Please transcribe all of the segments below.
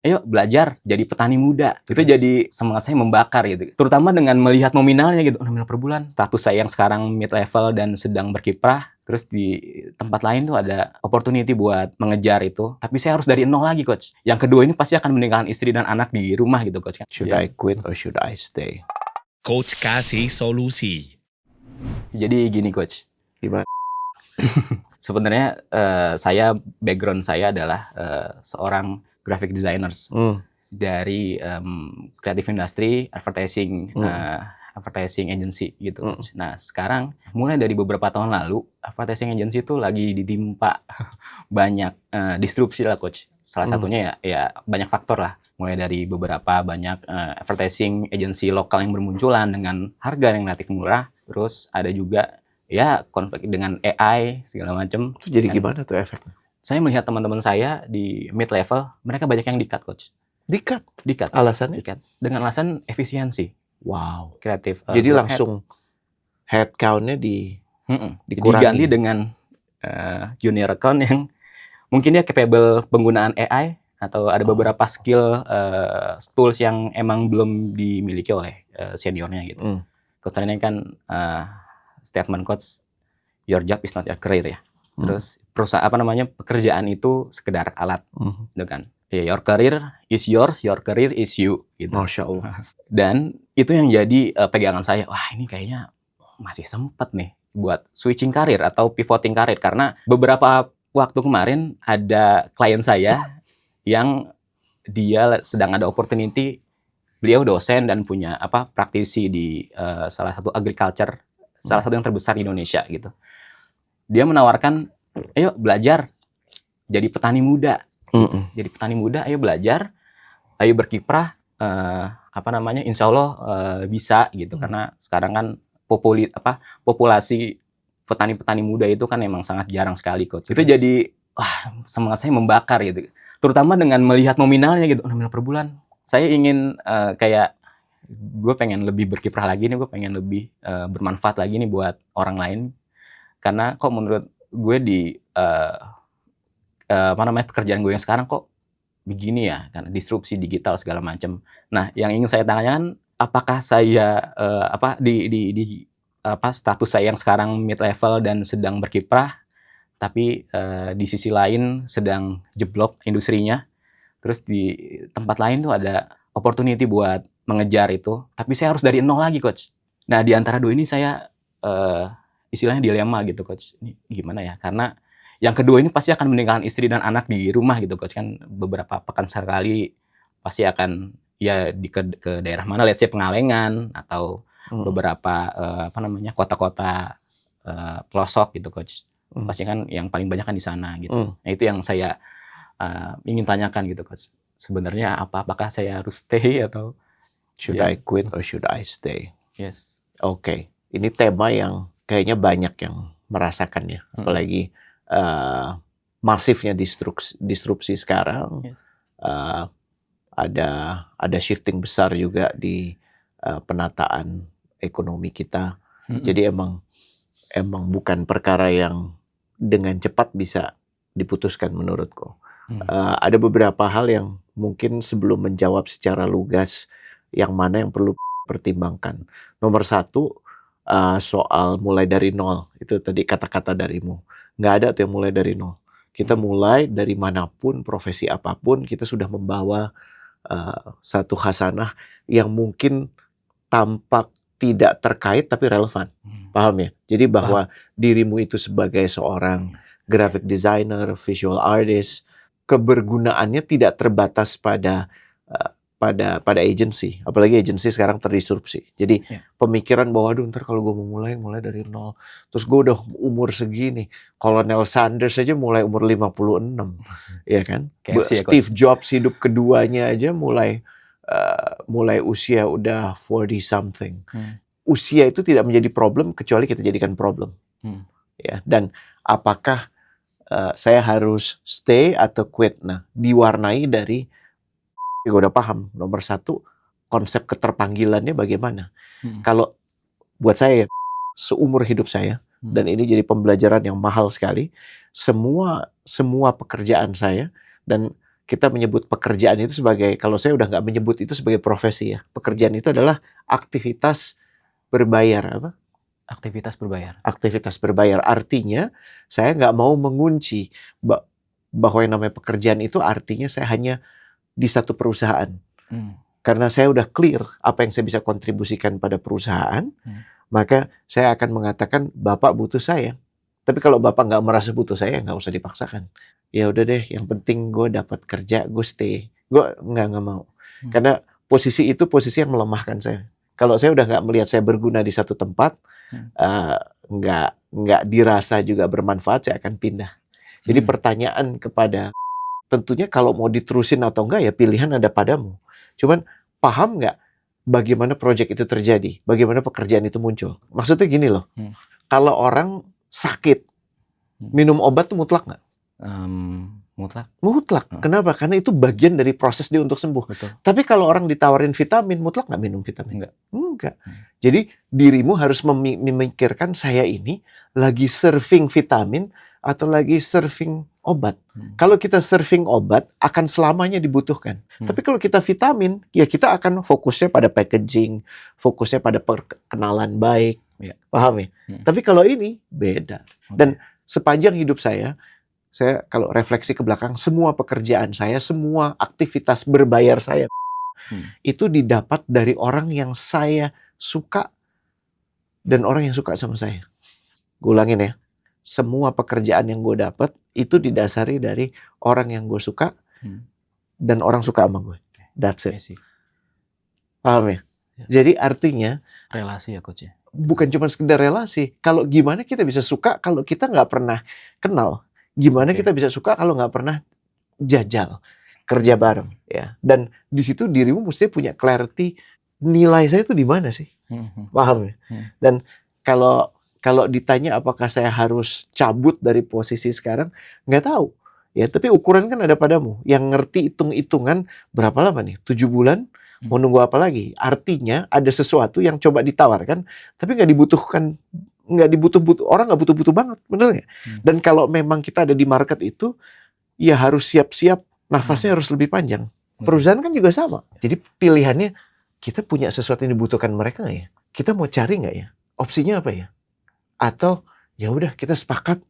ayo belajar jadi petani muda. Itu jadi semangat saya membakar gitu. Terutama dengan melihat nominalnya gitu, nominal per bulan. Status saya yang sekarang mid level dan sedang berkiprah, terus di tempat lain tuh ada opportunity buat mengejar itu. Tapi saya harus dari nol lagi, Coach. Yang kedua ini pasti akan meninggalkan istri dan anak di rumah gitu, Coach. Should I quit or should I stay? Coach kasih solusi. Jadi gini, Coach. Gimana? Sebenarnya saya background saya adalah seorang graphic designers dari creative industry, advertising agency gitu. Nah sekarang mulai dari beberapa tahun lalu advertising agency itu lagi ditimpa banyak disrupsi lah, Coach. Salah satunya ya banyak faktor lah. Mulai dari beberapa banyak advertising agency lokal yang bermunculan dengan harga yang relatif murah. Terus ada juga ya konflik dengan AI segala macam. Jadi gimana tuh efeknya? Saya melihat teman-teman saya di mid level, mereka banyak yang di-cut, Coach. Di-cut? Di-cut. Alasannya? Di-cut. Dengan alasan efisiensi. Wow. Kreatif. Jadi langsung headcount-nya dikurangi. Diganti dengan junior account yang mungkin dia capable penggunaan AI atau ada beberapa skill tools yang emang belum dimiliki oleh seniornya gitu. Coach ini kan statement Coach, your job is not your career ya. Terus pekerjaan itu sekedar alat, gitu kan. Ya, your career is yours, your career is you, gitu. Masya Allah. Dan itu yang jadi pegangan saya. Wah ini kayaknya masih sempat nih buat switching karir atau pivoting karir karena beberapa waktu kemarin ada klien saya yang dia sedang ada opportunity. Beliau dosen dan punya praktisi di salah satu agriculture, salah satu yang terbesar di Indonesia gitu. Dia menawarkan, ayo belajar jadi petani muda. Jadi petani muda, ayo belajar, ayo berkiprah. Insya Allah bisa gitu. Karena sekarang kan populasi petani-petani muda itu kan emang sangat jarang sekali, Coach. Itu jadi semangat saya membakar gitu. Terutama dengan melihat nominalnya gitu, nominal per bulan. Saya ingin gue pengen lebih berkiprah lagi nih, gue pengen lebih bermanfaat lagi nih buat orang lain. Karena kok menurut gue di pekerjaan gue yang sekarang kok begini ya, karena disrupsi digital segala macam. Nah, yang ingin saya tanyakan, apakah saya status saya yang sekarang mid level dan sedang berkiprah, tapi di sisi lain sedang jeblok industrinya. Terus di tempat lain tuh ada opportunity buat mengejar itu, tapi saya harus dari nol lagi, Coach. Nah, di antara dua ini saya istilahnya dilema gitu, Coach. Ini gimana ya? Karena yang kedua ini pasti akan meninggalkan istri dan anak di rumah gitu, Coach. Kan beberapa pekan sekali pasti akan ya ke daerah mana, let's say Pengalengan atau beberapa kota-kota pelosok gitu, Coach. Pasti kan yang paling banyak kan di sana gitu. Nah, itu yang saya ingin tanyakan gitu, Coach. Sebenarnya apakah saya harus stay atau should I quit or should I stay? Yes. Oke. Ini tema yang kayaknya banyak yang merasakan ya, apalagi masifnya disrupsi sekarang. Yes. Ada shifting besar juga di penataan ekonomi kita. Jadi emang bukan perkara yang dengan cepat bisa diputuskan menurutku. Ada beberapa hal yang mungkin sebelum menjawab secara lugas yang mana yang perlu pertimbangkan. Nomor satu, soal mulai dari nol. Itu tadi kata-kata darimu. Nggak ada tuh yang mulai dari nol. Kita mulai dari manapun, profesi apapun, kita sudah membawa satu khasanah yang mungkin tampak tidak terkait tapi relevan. Paham ya? Jadi bahwa dirimu itu sebagai seorang graphic designer, visual artist, kebergunaannya tidak terbatas pada agency, apalagi agency sekarang terdisrupsi. Jadi pemikiran bahwa aduh ntar kalau gue mau mulai dari nol, terus gue udah umur segini, Kolonel Sanders aja mulai umur 56, ya kan? Steve Jobs hidup keduanya aja mulai usia udah 40 something. Usia itu tidak menjadi problem kecuali kita jadikan problem. Ya, dan apakah saya harus stay atau quit? Nah, diwarnai dari gue udah paham. Nomor satu, konsep keterpanggilannya bagaimana. Kalau buat saya, seumur hidup saya, dan ini jadi pembelajaran yang mahal sekali, semua pekerjaan saya, dan kita menyebut pekerjaan itu sebagai, kalau saya udah nggak menyebut itu sebagai profesi ya. Pekerjaan itu adalah aktivitas berbayar. Apa? Aktivitas berbayar. Aktivitas berbayar. Artinya, saya nggak mau mengunci bahwa yang namanya pekerjaan itu artinya saya hanya di satu perusahaan. Karena saya udah clear apa yang saya bisa kontribusikan pada perusahaan, maka saya akan mengatakan, Bapak butuh saya. Tapi kalau Bapak nggak merasa butuh saya, nggak usah dipaksakan. Ya udah deh, yang penting gue dapat kerja, gue stay. Gue nggak mau. Karena posisi itu posisi yang melemahkan saya. Kalau saya udah nggak melihat saya berguna di satu tempat, nggak dirasa juga bermanfaat, saya akan pindah. Jadi pertanyaan kepada, tentunya kalau mau diterusin atau enggak ya pilihan ada padamu. Cuman paham nggak bagaimana proyek itu terjadi, bagaimana pekerjaan itu muncul. Maksudnya gini loh, kalau orang sakit, minum obat tuh mutlak nggak? Mutlak. Mutlak. Kenapa? Karena itu bagian dari proses dia untuk sembuh. Betul. Tapi kalau orang ditawarin vitamin, mutlak nggak minum vitamin? Enggak. Jadi dirimu harus memikirkan, saya ini lagi serving vitamin atau lagi serving obat. Kalau kita serving obat, akan selamanya dibutuhkan. Tapi kalau kita vitamin, ya kita akan fokusnya pada packaging, fokusnya pada perkenalan baik. Paham ya? Tapi kalau ini, beda. Dan sepanjang hidup saya kalau refleksi ke belakang, semua pekerjaan saya, semua aktivitas berbayar saya, itu didapat dari orang yang saya suka dan orang yang suka sama saya. Gue ulangin ya, semua pekerjaan yang gue dapat itu didasari dari orang yang gue suka dan orang suka sama gue. That's it. Paham ya? Jadi artinya relasi ya coach ya. Bukan cuma sekedar relasi. Kalau gimana kita bisa suka kalau kita nggak pernah kenal? Gimana kita bisa suka kalau nggak pernah jajal kerja bareng ya? Dan di situ dirimu mesti punya clarity, nilai saya itu di mana sih? Paham ya? Dan kalau ditanya apakah saya harus cabut dari posisi sekarang, nggak tahu ya. Tapi ukuran kan ada padamu. Yang ngerti hitung-hitungan berapa lama nih? 7 bulan? Mau nunggu apa lagi? Artinya ada sesuatu yang coba ditawarkan, tapi nggak dibutuhkan. Orang nggak butuh-butuh banget, bener nggak? Dan kalau memang kita ada di market itu, ya harus siap-siap, nafasnya harus lebih panjang. Perusahaan kan juga sama. Jadi pilihannya, kita punya sesuatu yang dibutuhkan mereka nggak ya? Kita mau cari nggak ya? Opsinya apa ya? Atau ya udah kita sepakat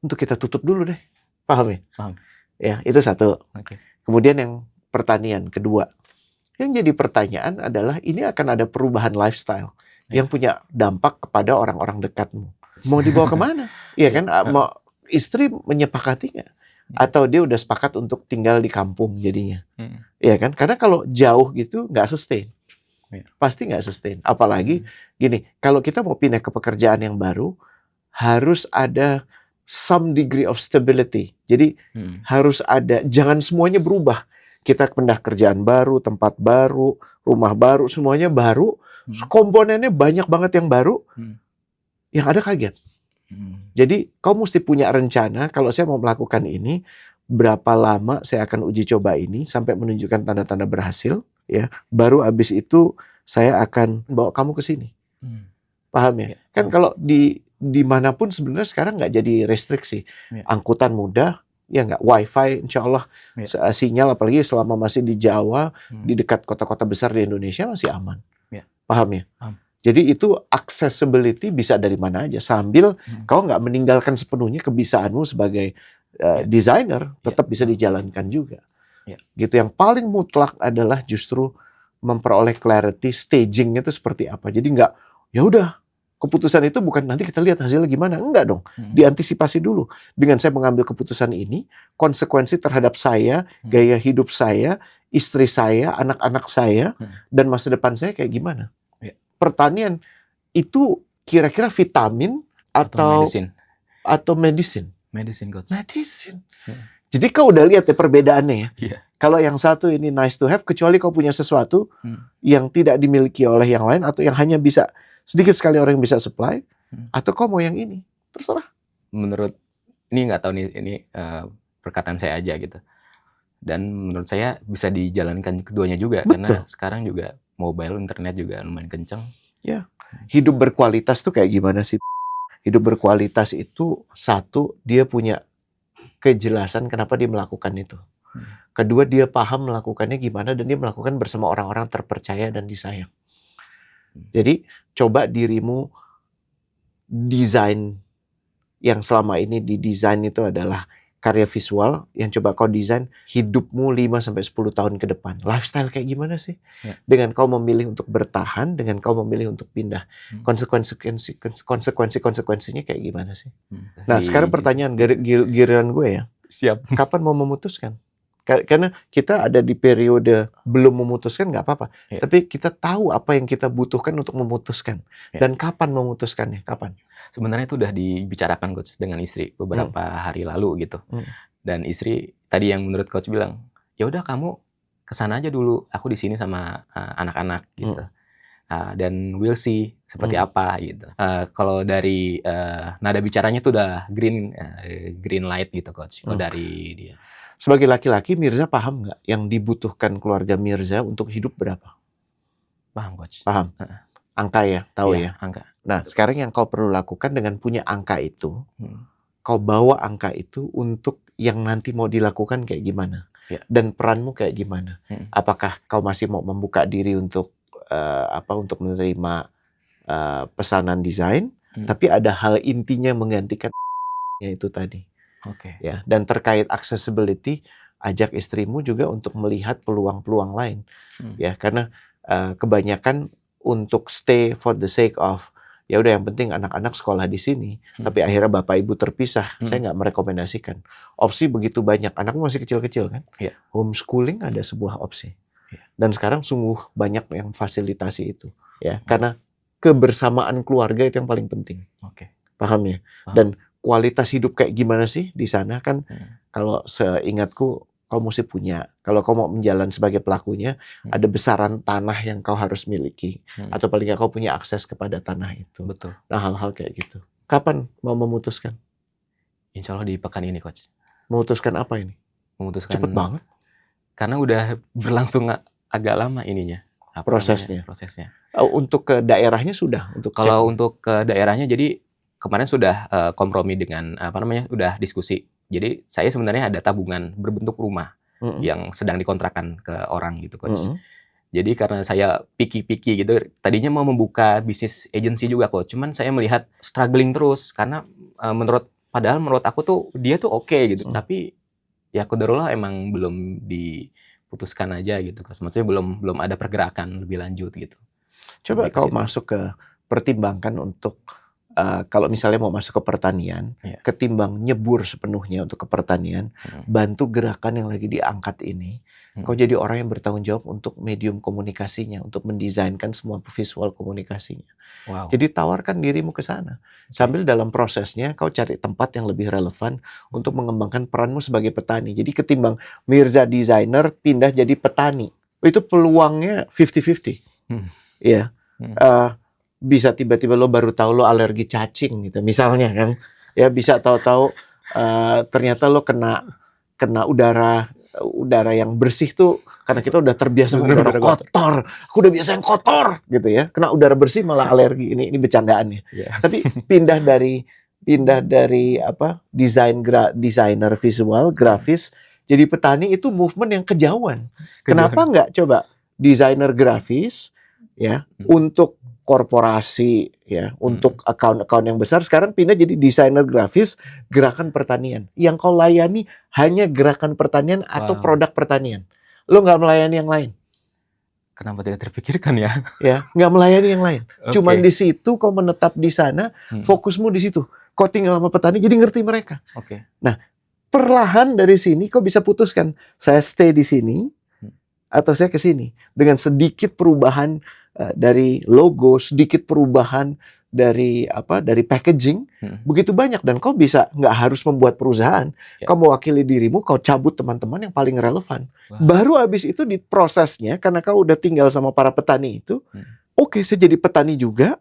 untuk kita tutup dulu deh. Paham ya? Paham. Ya, itu satu. Kemudian yang pertanian kedua. Yang jadi pertanyaan adalah, ini akan ada perubahan lifestyle yang punya dampak kepada orang-orang dekatmu. Mau dibawa kemana? Iya kan? Mau istri menyepakati nggak? Atau dia udah sepakat untuk tinggal di kampung jadinya? Iya kan? Karena kalau jauh gitu nggak sustain. Pasti nggak sustain. Apalagi gini, kalau kita mau pindah ke pekerjaan yang baru, harus ada some degree of stability. Jadi harus ada, jangan semuanya berubah. Kita pindah kerjaan baru, tempat baru, rumah baru, semuanya baru, komponennya banyak banget yang baru, yang ada kaget. Jadi kau mesti punya rencana, kalau saya mau melakukan ini, berapa lama saya akan uji coba ini, sampai menunjukkan tanda-tanda berhasil, ya. Baru habis itu, saya akan bawa kamu ke sini. Paham ya? Kan kalau dimanapun sebenarnya sekarang nggak jadi restriksi. Angkutan mudah, ya nggak, wifi insya Allah sinyal, apalagi selama masih di Jawa, di dekat kota-kota besar di Indonesia masih aman. Paham ya? Jadi itu accessibility bisa dari mana aja, sambil kau nggak meninggalkan sepenuhnya kebisaanmu sebagai desainer, tetap bisa dijalankan juga. Gitu. Yang paling mutlak adalah justru memperoleh clarity, stagingnya itu seperti apa. Jadi nggak, ya udah, keputusan itu bukan nanti kita lihat hasilnya gimana. Enggak dong. Diantisipasi dulu. Dengan saya mengambil keputusan ini, konsekuensi terhadap saya, gaya hidup saya, istri saya, anak-anak saya, dan masa depan saya kayak gimana. Pertanian itu kira-kira vitamin atau medicine? Medicine. Jadi kau udah lihat ya perbedaannya ya. Kalau yang satu ini nice to have, kecuali kau punya sesuatu yang tidak dimiliki oleh yang lain, atau yang hanya bisa sedikit sekali orang yang bisa supply, atau kau mau yang ini, terserah. Menurut, ini nggak tahu nih, ini perkataan saya aja gitu. Dan menurut saya bisa dijalankan keduanya juga. Betul. Karena sekarang juga mobile, internet juga lumayan kenceng. Ya, hidup berkualitas tuh kayak gimana sih? Hidup berkualitas itu, satu, dia punya kejelasan kenapa dia melakukan itu. Kedua, dia paham melakukannya gimana dan dia melakukan bersama orang-orang terpercaya dan disayang. Jadi coba dirimu desain yang selama ini didesain itu adalah karya visual yang coba kau desain hidupmu 5-10 tahun ke depan. Lifestyle kayak gimana sih? Ya. Dengan kau memilih untuk bertahan, dengan kau memilih untuk pindah. Konsekuensinya kayak gimana sih? Nah, sekarang pertanyaan giliran gue ya. Siap. Kapan mau memutuskan? Karena kita ada di periode belum memutuskan nggak apa-apa. Ya. Tapi kita tahu apa yang kita butuhkan untuk memutuskan. Ya. Dan kapan memutuskannya? Kapan? Sebenarnya itu udah dibicarakan coach dengan istri beberapa hari lalu gitu. Dan istri tadi yang menurut coach bilang, ya udah kamu kesana aja dulu, aku di sini sama anak-anak gitu. Dan we'll see seperti apa gitu. Kalau dari nada bicaranya tuh udah green light gitu coach. Kalau dari dia. Sebagai laki-laki, Mirza paham nggak yang dibutuhkan keluarga Mirza untuk hidup berapa? Paham coach. Paham. Angka ya, tahu ya. Angka. Nah, sekarang yang kau perlu lakukan dengan punya angka itu, kau bawa angka itu untuk yang nanti mau dilakukan kayak gimana, dan peranmu kayak gimana. Apakah kau masih mau membuka diri untuk untuk menerima pesanan desain, tapi ada hal intinya menggantikan itu tadi. Ya, dan terkait accessibility, ajak istrimu juga untuk melihat peluang-peluang lain. Ya, karena kebanyakan untuk stay for the sake of ya udah yang penting anak-anak sekolah di sini, tapi akhirnya bapak ibu terpisah. Saya nggak merekomendasikan. Opsi begitu banyak, anakmu masih kecil-kecil kan? Homeschooling ada sebuah opsi. Dan sekarang sungguh banyak yang fasilitasi itu. Ya, karena kebersamaan keluarga itu yang paling penting. Paham ya? Dan kualitas hidup kayak gimana sih di sana kan? Kalau seingatku kau mesti punya. Kalau kau mau menjalan sebagai pelakunya, ada besaran tanah yang kau harus miliki, atau paling nggak kau punya akses kepada tanah itu. Betul. Nah, hal-hal kayak gitu. Kapan mau memutuskan? Insya Allah di pekan ini coach. Memutuskan apa ini? Memutuskan. Cepet banget. Karena udah berlangsung agak lama ininya. Prosesnya. Prosesnya. Untuk ke daerahnya sudah. Kalau untuk ke daerahnya, jadi kemarin sudah kompromi dengan udah diskusi. Jadi saya sebenarnya ada tabungan berbentuk rumah yang sedang dikontrakkan ke orang gitu coach. Jadi karena saya picky gitu, tadinya mau membuka bisnis agency juga coach. Cuman saya melihat struggling terus karena padahal menurut aku tuh dia tuh oke gitu. Tapi ya qadarullah emang belum diputuskan aja gitu coach. Maksudnya belum ada pergerakan lebih lanjut gitu. Coba kau masuk ke pertimbangkan untuk kalau misalnya mau masuk ke pertanian, ketimbang nyebur sepenuhnya untuk ke pertanian, bantu gerakan yang lagi diangkat ini. Kau jadi orang yang bertanggung jawab untuk medium komunikasinya, untuk mendesainkan semua visual komunikasinya. Wow. Jadi tawarkan dirimu ke sana. Sambil dalam prosesnya kau cari tempat yang lebih relevan untuk mengembangkan peranmu sebagai petani. Jadi ketimbang Mirza designer pindah jadi petani, itu peluangnya 50-50. Iya. Bisa tiba-tiba lo baru tahu lo alergi cacing gitu misalnya kan, ya bisa tahu-tahu ternyata lo kena udara yang bersih tuh karena kita udah terbiasa udara kotor, aku udah biasa yang kotor gitu ya, kena udara bersih malah alergi. Ini bercandaannya. Tapi pindah dari desainer visual grafis jadi petani, itu movement yang kejauhan. Kenapa nggak coba desainer grafis ya untuk korporasi ya, untuk account yang besar, sekarang pindah jadi desainer grafis gerakan pertanian. Yang kau layani hanya gerakan pertanian atau produk pertanian. Lo nggak melayani yang lain. Kenapa tidak terpikirkan ya? Ya, nggak melayani yang lain. Cuman di situ kau menetap di sana, fokusmu di situ. Kau tinggal sama petani, jadi ngerti mereka. Nah, perlahan dari sini kau bisa putuskan, saya stay di sini atau saya ke sini, dengan sedikit perubahan dari logo, sedikit perubahan dari packaging, begitu banyak. Dan kau bisa nggak harus membuat perusahaan, kau mewakili dirimu, kau cabut teman-teman yang paling relevan. Baru habis itu di prosesnya, karena kau udah tinggal sama para petani itu, oke, saya jadi petani juga,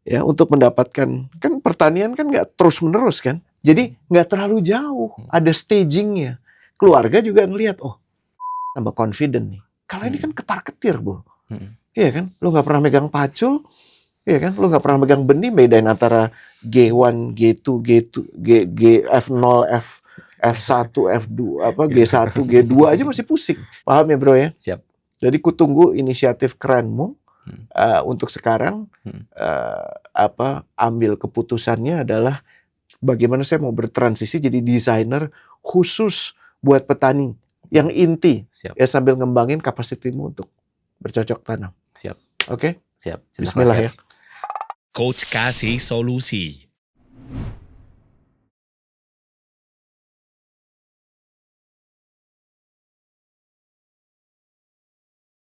ya, untuk mendapatkan, kan pertanian kan nggak terus menerus kan, jadi nggak terlalu jauh, ada stagingnya. Keluarga juga ngelihat, oh, tambah confident nih. Kalau ini kan ketar-ketir, Bu. Iya kan, lo nggak pernah megang pacul, iya kan, lo nggak pernah megang benih, bedain antara G1, G2, F0, F1, F2, G1, G2 aja masih pusing. Paham ya bro ya? Siap. Jadi kutunggu inisiatif kerenmu untuk sekarang. Ambil keputusannya adalah bagaimana saya mau bertransisi jadi desainer khusus buat petani yang inti. Siap. Ya sambil ngembangin kapasitimu untuk bercocok tanam. Siap. Oke? Siap. Bismillah ya. Coach kasih solusi.